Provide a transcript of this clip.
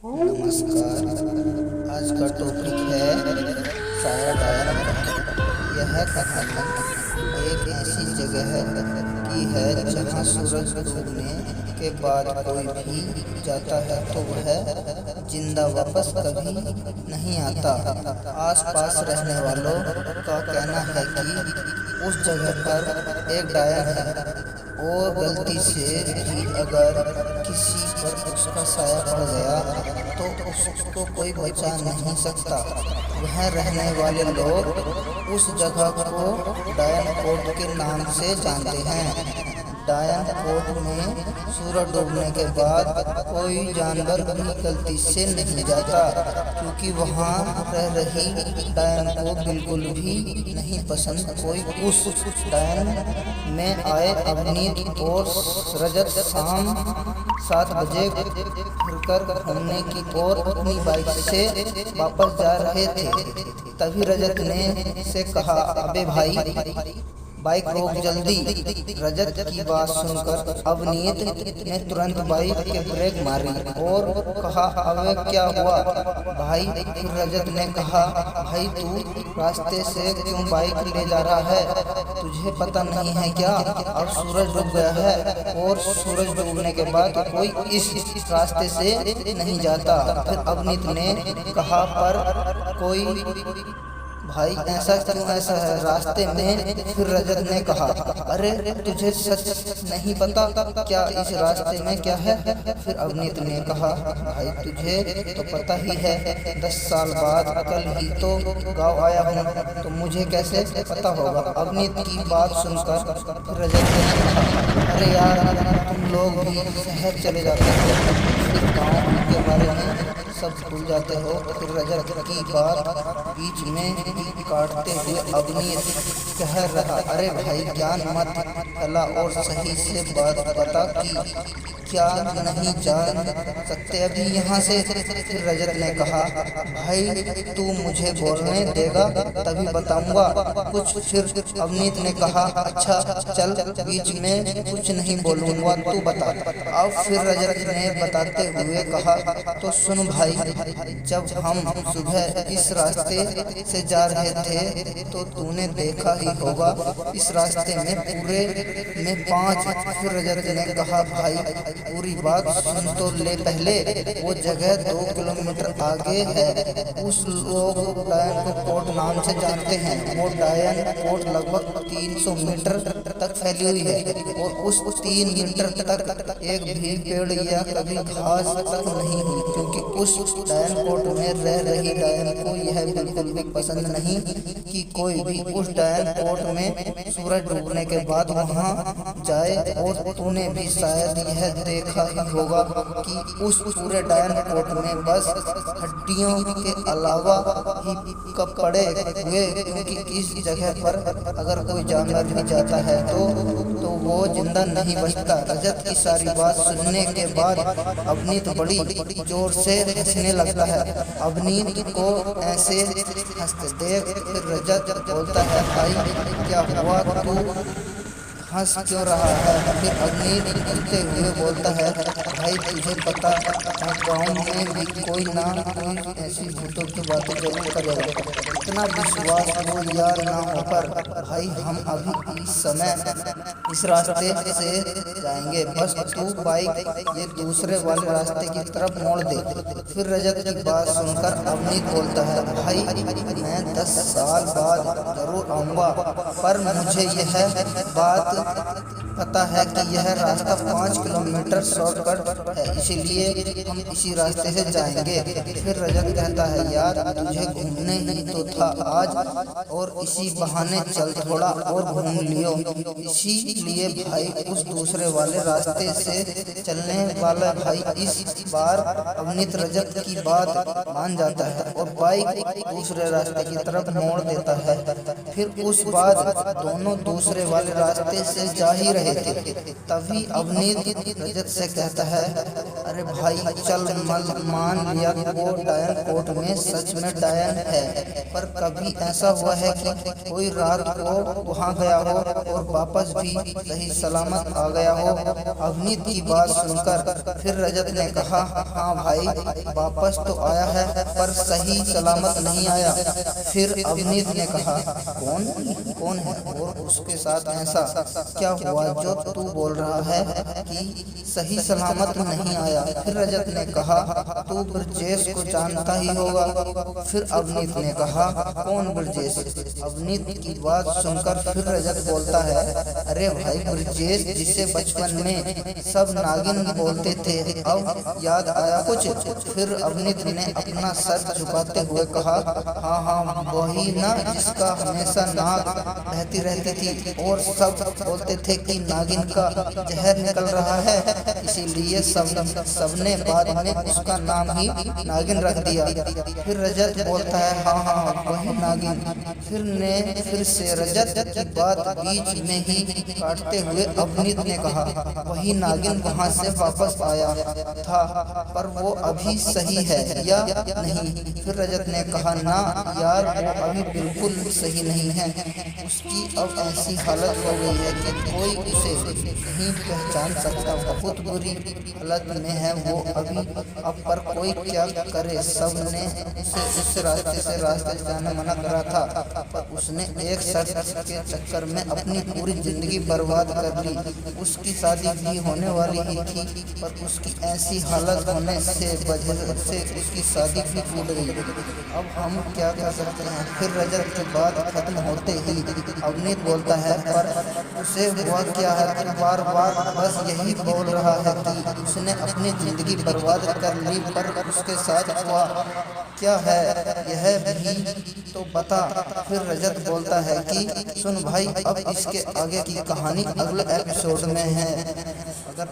नमस्कार। आज का टॉपिक है साया डायन का। यह कहानी एक ऐसी जगह की है जहाँ सूरज डूबने के बाद कोई भी जाता है तो वह जिंदा वापस कभी नहीं आता। आसपास रहने वालों का कहना है कि उस जगह पर एक डायन है और गलती से भी अगर किसी पर उसका साया पड़ गया तो उसको कोई बचा नहीं सकता। वह रहने वाले लोग उस जगह को डायन कोट के नाम से जानते हैं। डायन कोट में सूरज डूबने के बाद कोई जानवर भी गलती से नहीं जाता, क्योंकि वहाँ रह रही डायन को बिल्कुल भी नहीं पसंद। कोई उस डायन में आए अवनीत और रजत शाम 7 बजे फिरकर घूमने की ओर अपनी बाइक से वापस जा रहे थे। तभी रजत ने से कहा, अबे भाई, बाइक रोक जल्दी। रजत की बात सुनकर अवनीत ने तुरंत बाइक के ब्रेक मारी और कहा, अबे क्या हुआ भाई? फिर रजत ने कहा, भाई तू रास्ते से क्यों बाइक ले जा रहा है? तुझे पता नहीं है क्या? अब सूरज डूब गया है और सूरज डूबने के बाद कोई इस रास्ते से नहीं जाता। फिर अवनीत ने कहा, पर कोई भाई ऐसा क्यों? ऐसा है रास्ते में। फिर रजत ने कहा, अरे तुझे सच नहीं पता क्या इस रास्ते में क्या है? फिर अवनीत ने कहा, भाई तुझे तो पता ही है, 10 साल बाद कल ही तो गांव आया हूँ, तो मुझे कैसे पता होगा? अवनीत की बात सुनकर फिर रजत ने कहा, अरे यार, तुम लोग भी शहर चले जाते हो, फिर गाँव के बारे में सब भूल जाते हो। फिर रजत की बात बीच में ही काटते हुए अवनीत कह रहा, अरे भाई, ज्ञान मत फैला और सही से बात बता कि क्या नहीं जान सकते अभी यहाँ से? फिर रजत ने कहा, भाई तू मुझे बोलने देगा तभी बताऊंगा कुछ। फिर अवनीत ने कहा, अच्छा चल, बीच में कुछ नहीं बोलूंगा, तू बता। अब फिर रजत ने बताते हुए कहा, तो सुन भाई, जब हम सुबह इस रास्ते से जा रहे थे तो तूने देखा ही होगा, इस रास्ते में पूरे में 5। फिर रजत ने कहा, भाई पूरी बात सुन तो ले पहले। वो जगह 2 किलोमीटर आगे है। उस लोग डायन को कोट नाम से जानते हैं। वो डायन कोट लगभग 300 मीटर तक फैली हुई है और उस 3 मीटर तक एक भी पेड़ या कभी घास तक नहीं हुई, क्योंकि उस डायन कोट में रह रही डायन को यह बिल्कुल भी पसंद नहीं कि कोई भी उस डायन कोट में सूरज डूबने के बाद वहां जाए। और तूने भी शायद यह देखा ही होगा कि उस पूरे डायन कोट में बस हड्डियों के अलावा ही कपड़े हुए, क्योंकि इस जगह पर अगर कोई जानवर भी जाता है तो वो जिंदा नहीं बचता। रजत की सारी बात सुनने के बाद अवनीत बड़ी जोर से हंसने लगता है। अवनीत को ऐसे हंसते देख फिर रजत बोलता है, भाई क्या हुआ, तू हंस क्यों रहा है? फिर अवनीत हंसते हुए बोलता है, भाई तुझे पता है, गाँव में भी कोई ना कोई ऐसी भूतों की बातें जरूर करेगा। इतना विश्वास हो या ना हो, पर भाई हम अभी इस समय इस रास्ते से जाएंगे, बस तू बाइक ये दूसरे वाले रास्ते की तरफ मोड़ दे। फिर रजत की बात सुनकर अवनीत बोलता है, भाई मैं 10 साल बाद जरूर आऊंगा, पर मुझे यह बात पता है कि यह रास्ता 5 किलोमीटर शॉर्टकट है, इसीलिए हम इसी रास्ते से जाएंगे। फिर रजत कहता है, यार तुझे घूमने ही तो था आज, और इसी बहाने चल थोड़ा और घूम लियो। इसीलिए भाई उस दूसरे वाले रास्ते से चलने वाला भाई इस बार अवनीत रजत की बात मान जाता है और बाइक दूसरे रास्ते की तरफ मोड़ देता है। फिर उस बाद दोनों दूसरे वाले रास्ते से जा ही रहे थे। तभी अवनीत रजत से कहता है, है, अरे भाई चल मान लिया वो डायन कोर्ट में सच में डायन है, पर कभी ऐसा हुआ है कि कोई रात को वहाँ गया हो और वापस भी सही सलामत आ गया हो? अवनीत की बात सुनकर फिर रजत ने कहा, हाँ भाई वापस तो आया है पर सही सलामत नहीं आया। फिर अवनीत ने कहा, कौन है और उसके साथ ऐसा क्या हुआ जो तू बोल रहा है कि सही सलामत नहीं आया? फिर रजत ने कहा, तू ब्रजेश को जानता ही होगा। फिर अवनीत ने कहा, कौन ब्रजेश? अवनीत की बात सुनकर फिर रजत बोलता है, अरे भाई ब्रजेश जिसे बचपन में सब नागिन बोलते थे, अब याद आया कुछ? फिर अवनीत ने अपना सर झुकाते हुए कहा, हाँ वही ना जिसका हमेशा नाक बहती रहती थी और सब बोलते थे कि नागिन का जहर निकल रहा है, इसीलिए सबने बाद में उसका नाम ही नागिन रख दिया। फिर रजत बोलता है, हाँ वही नागिन। फिर से रजत की बात बीच में ही काटते हुए अवनीत ने कहा, वही नागिन वहाँ से वापस आया था, पर वो अभी सही है या नहीं? फिर रजत ने कहा, ना यार वो अभी बिल्कुल सही नहीं है, उसकी अब ऐसी हालत हो गई है कि कोई उसे नहीं पहचान सकता, बहुत बुरी हालत में है वो अभी। अब पर कोई क्या करे, सबने उसे रास्ते से जाने मना करा था, पर उसने एक शर्त के चक्कर में अपनी पूरी जिंदगी बर्बाद कर ली। उसकी शादी भी होने वाली ही थी, पर उसकी ऐसी हालत होने से वजह से उसकी शादी भी टूट गई। अब हम क्या कर सकते हैं? फिर रजत की बात खत्म होते ही अवनीत बोलता है, पर उसे हुआ क्या है? बार बस यही बोल रहा है कि उसने अपनी जिंदगी बर्बाद कर ली, पर उसके साथ हुआ क्या है यह भी तो बता। फिर रजत बोलता है कि सुन भाई, अब इसके आगे की कहानी अगले एपिसोड में है। अगर